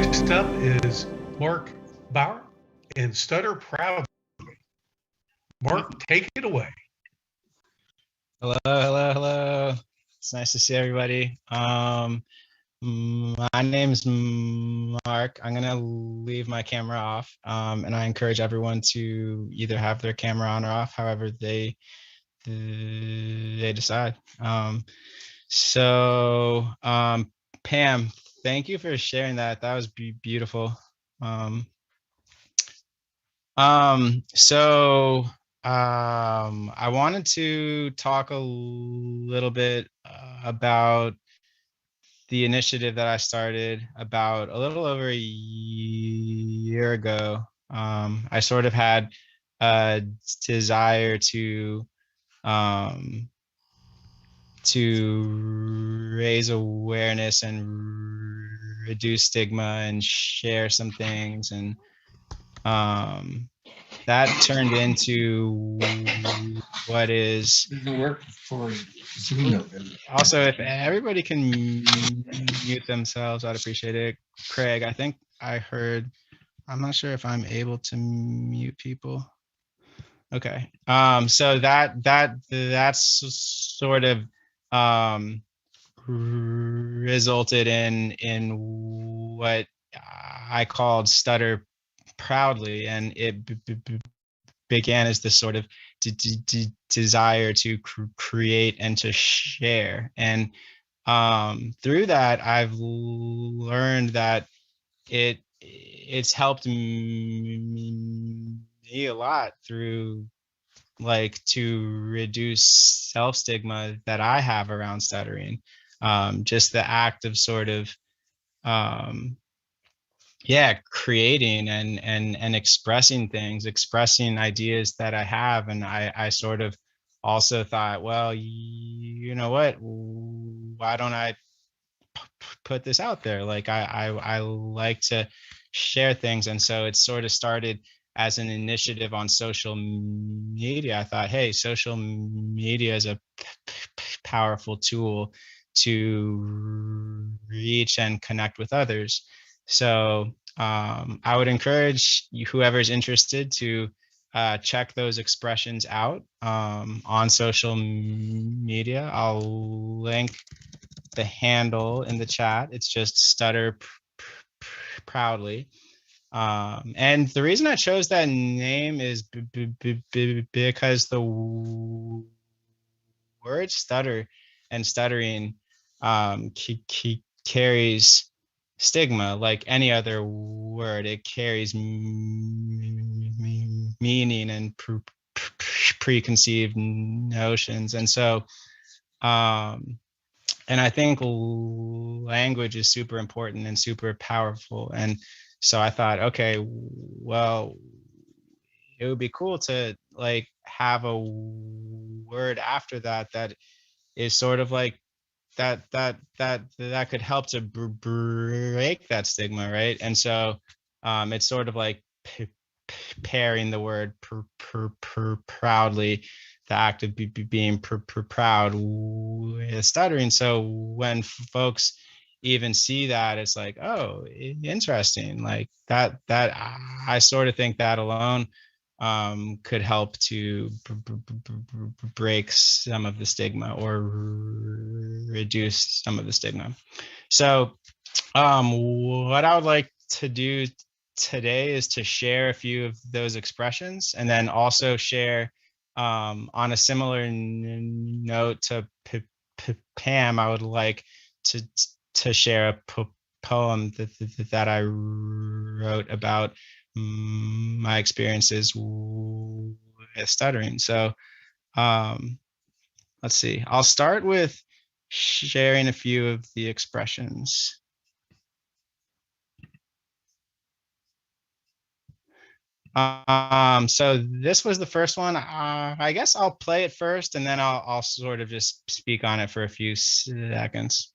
Next up is Mark BAER and Stutter Proudly. Mark, take it away. Hello, hello, hello. It's nice to see everybody. My name's Mark. I'm gonna leave my camera off, and I encourage everyone to either have their camera on or off, however they decide. Pam, thank you for sharing that. That was beautiful. I wanted to talk a little bit about the initiative that I started about a little over a year ago. I sort of had a desire to raise awareness and reduce stigma and share some things, and that turned into what is work for Zoom. Also, if everybody can mute themselves, I'd appreciate it. Craig, I think I heard, I'm not sure if I'm able to mute people. Okay. So that's sort of resulted in what I called Stutter Proudly, and it began as this sort of desire to create and to share. And through that, I've learned that it's helped me a lot through, like, to reduce self-stigma that I have around stuttering. Just the act of sort of creating and expressing things, expressing ideas that I have. And I sort of also thought, well, you know what, why don't I put this out there? Like, I like to share things. And so it sort of started as an initiative on social media. I thought, hey, social media is a powerful tool to reach and connect with others. So I would encourage whoever's interested to check those expressions out on social media. I'll link the handle in the chat. It's just Stutter Proudly. And the reason I chose that name is because the word stutter and stuttering carries stigma like any other word. It carries meaning and preconceived notions. And so and I think language is super important and super powerful. And so I thought, okay, well, it would be cool to, like, have a word after that that is sort of like that could help to break that stigma, right? And so it's sort of like pairing the word proudly, the act of being proud with stuttering. So when folks even see that, it's like, oh, interesting. Like that I sort of think that alone could help to break some of the stigma or reduce some of the stigma. So what I would like to do today is to share a few of those expressions, and then also share on a similar note to Pam, I would like to share a poem that I wrote about my experiences with stuttering. So let's see. I'll start with sharing a few of the expressions. So this was the first one. I guess I'll play it first, and then I'll sort of just speak on it for a few seconds.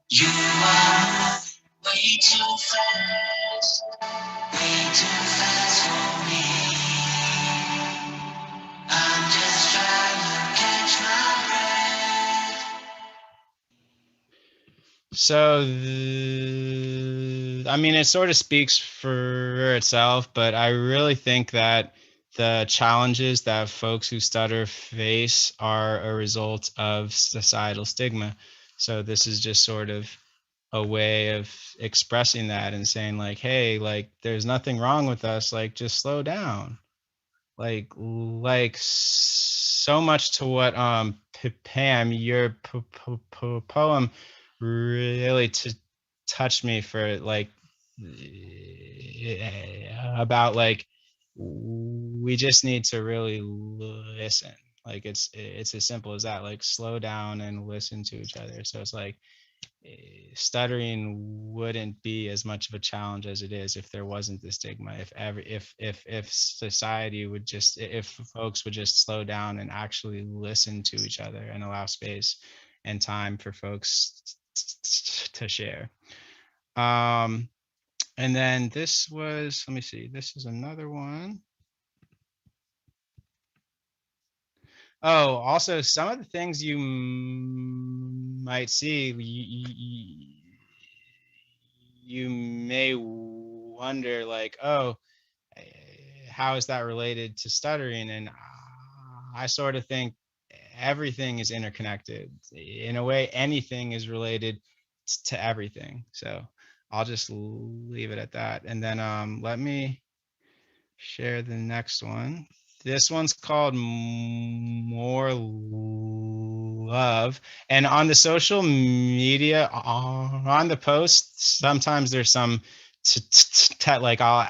You are way too fast for me. I So, I mean, it sort of speaks for itself, but I really think that the challenges that folks who stutter face are a result of societal stigma. So this is just sort of a way of expressing that and saying like, hey, like there's nothing wrong with us, like just slow down. Like so much to what Pam, your poem really touched me for like about like we just need to really listen. Like it's as simple as that, like slow down and listen to each other. So it's like stuttering wouldn't be as much of a challenge as it is if there wasn't the stigma. If society would just, if folks would just slow down and actually listen to each other and allow space and time for folks to share. And then this was, let me see, this is another one. Oh, also some of the things you might see, you may wonder like, oh, how is that related to stuttering? And I sort of think everything is interconnected. In a way, anything is related to everything. So I'll just leave it at that. And then let me share the next one. This one's called More Love. And on the social media, on the post, sometimes there's some, like I'll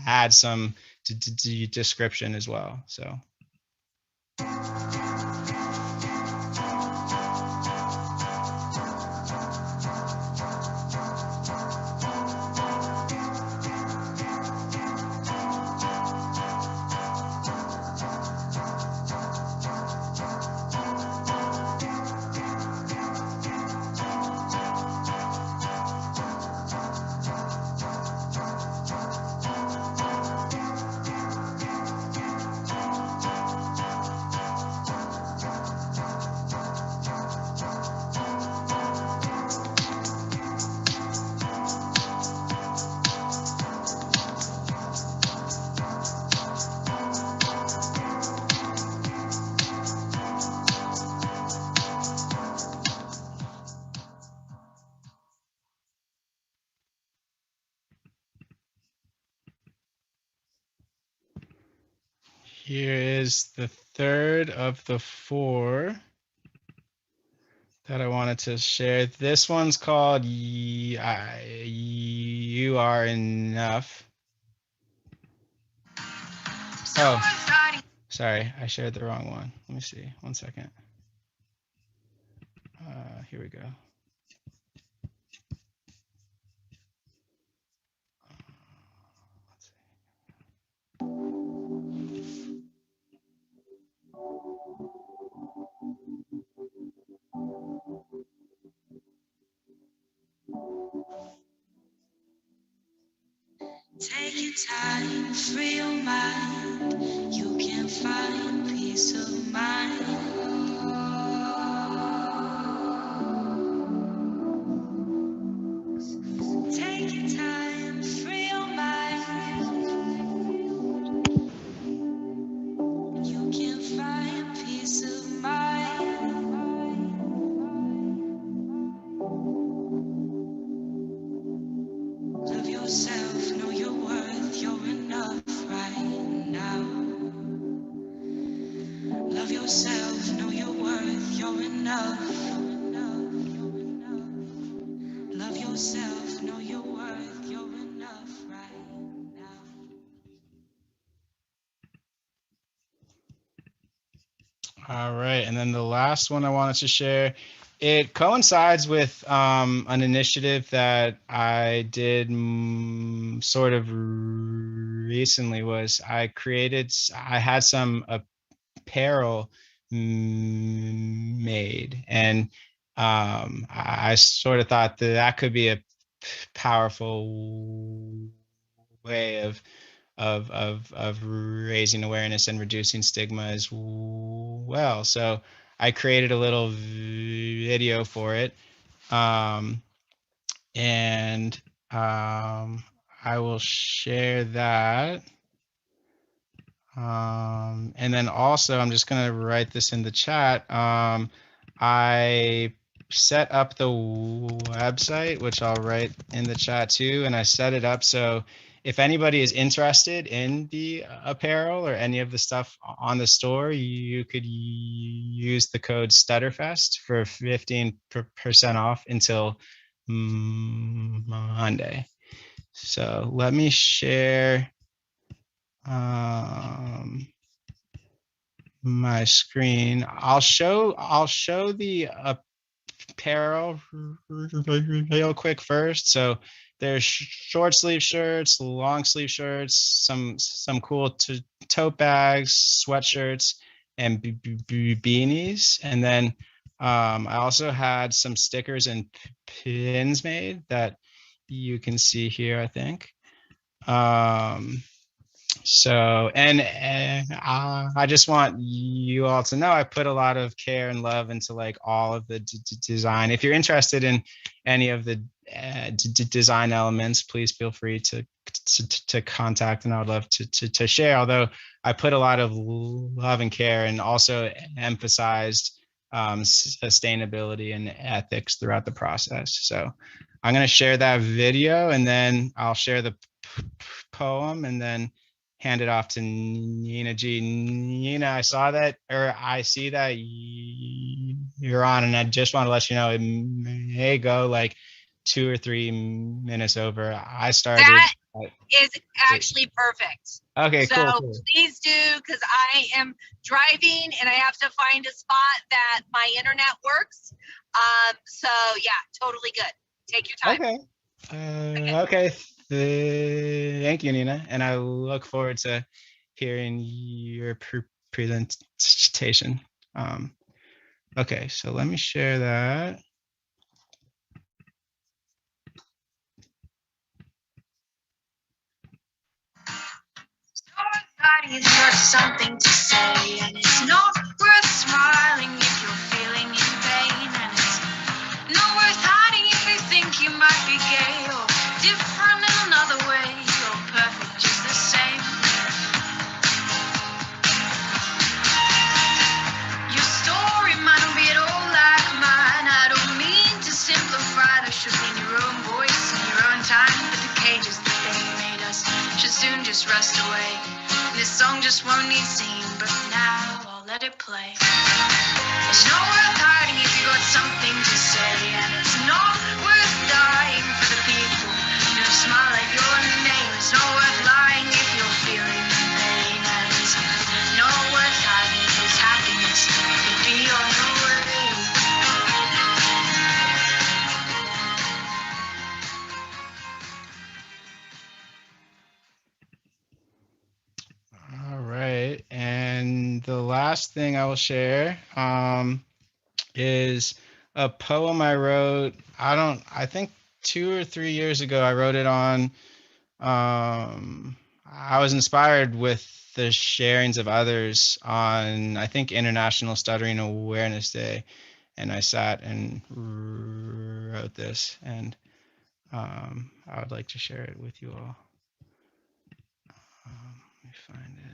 add some description as well. So. Here is the third of the 4 that I wanted to share. This one's called You Are Enough. Oh, sorry, I shared the wrong one. Let me see, 1 second. Here we go. Take your time, free your mind. You can find peace of mind. Take your time, free your mind. You can find peace of mind. Love yourself, know your worth, you're enough right now. Love yourself, know your worth, you're enough. Love yourself, know your worth, you're enough right now. All right, and then the last one I wanted to share, it coincides with an initiative that I did sort of recently. Was I had some apparel made, and I sort of thought that could be a powerful way of raising awareness and reducing stigma as well. So I created a little video for it. And I will share that. And then also, I'm just going to write this in the chat. I set up the website, which I'll write in the chat too. And I set it up so if anybody is interested in the apparel or any of the stuff on the store, you could use the code StutterFest for 15% off until Monday. So let me share my screen. I'll show the apparel real quick first. So there's short sleeve shirts, long sleeve shirts, some cool tote bags, sweatshirts, and beanies. And then I also had some stickers and pins made that you can see here, I think. So, and I just want you all to know I put a lot of care and love into like all of the design. If you're interested in any of the design elements, please feel free to contact, and I would love to share. Although I put a lot of love and care, and also emphasized sustainability and ethics throughout the process. So I'm going to share that video, and then I'll share the poem, and then hand it off to Nina G. Nina, I see that you're on, and I just want to let you know it may go like 2 or 3 minutes over. I started. That is actually perfect. Okay, so cool. Please do, because I am driving and I have to find a spot that my internet works. So yeah, totally good. Take your time. Okay. Thank you, Nina, and I look forward to hearing your presentation. Okay, so let me share that. It's got something to say, and it's not worth smiling if you're feeling in pain, and it's not worth hiding if you think you might be gay or different in another way. You're perfect just the same. Your story might not be at all like mine. I don't mean to simplify. There should be your own voice and your own time, but the cages that they made us should soon just rust away. This song just won't need singing, but now I'll let it play. It's not worth hiding if you got something to say, and it's not worth dying for the people who smile at your name. It's not worth lying if you're feeling pain, and it's not worth hiding because happiness could be on the way. All right, and the last thing I will share is a poem I wrote. I think 2 or 3 years ago. I wrote it on. I was inspired with the sharings of others on, I think, International Stuttering Awareness Day, and I sat and wrote this, and I would like to share it with you all. Let me find it.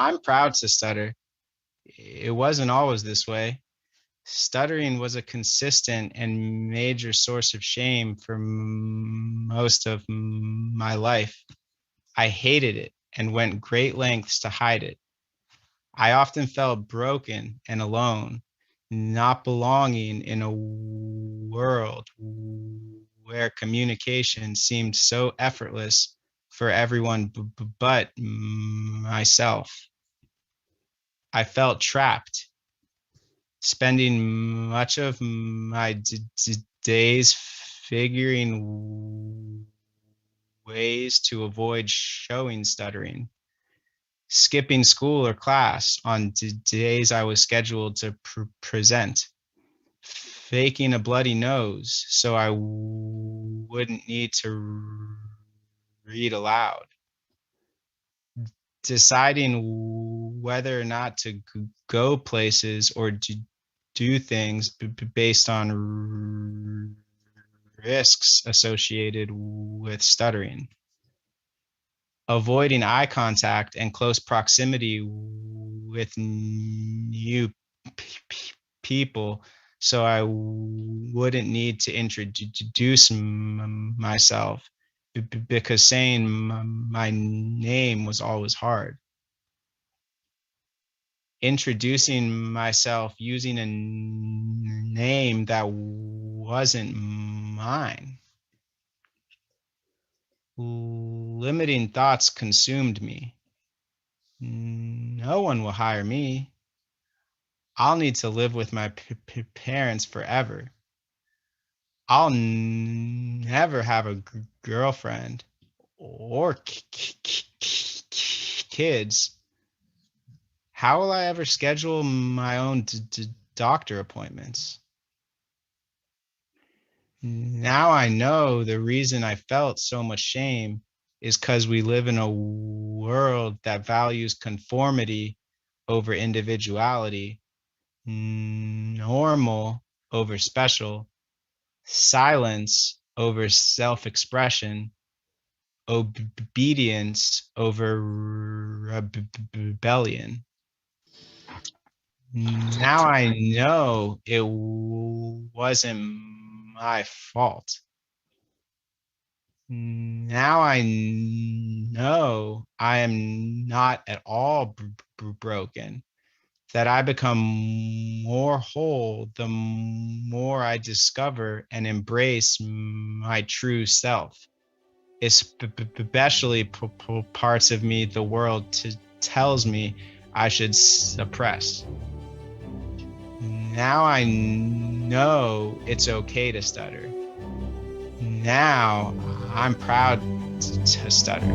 I'm proud to stutter. It wasn't always this way. Stuttering was a consistent and major source of shame for most of my life. I hated it and went great lengths to hide it. I often felt broken and alone, not belonging in a world where communication seemed so effortless for everyone but myself. I felt trapped, spending much of my days figuring ways to avoid showing stuttering, skipping school or class on days I was scheduled to present, faking a bloody nose so I wouldn't need to read aloud, deciding whether or not to go places or to do things based on risks associated with stuttering. Avoiding eye contact and close proximity with new people so I wouldn't need to introduce myself because saying my name was always hard. Introducing myself using a name that wasn't mine. Limiting thoughts consumed me. No one will hire me. I'll need to live with my parents forever. I'll never have a girlfriend or kids. How will I ever schedule my own doctor appointments? Now I know the reason I felt so much shame is because we live in a world that values conformity over individuality, normal over special, silence over self-expression, obedience over rebellion. Now I know it wasn't my fault. Now I know I am not at all broken, that I become more whole the more I discover and embrace my true self, especially parts of me the world tells me I should suppress. Now I know it's okay to stutter. Now I'm proud to stutter.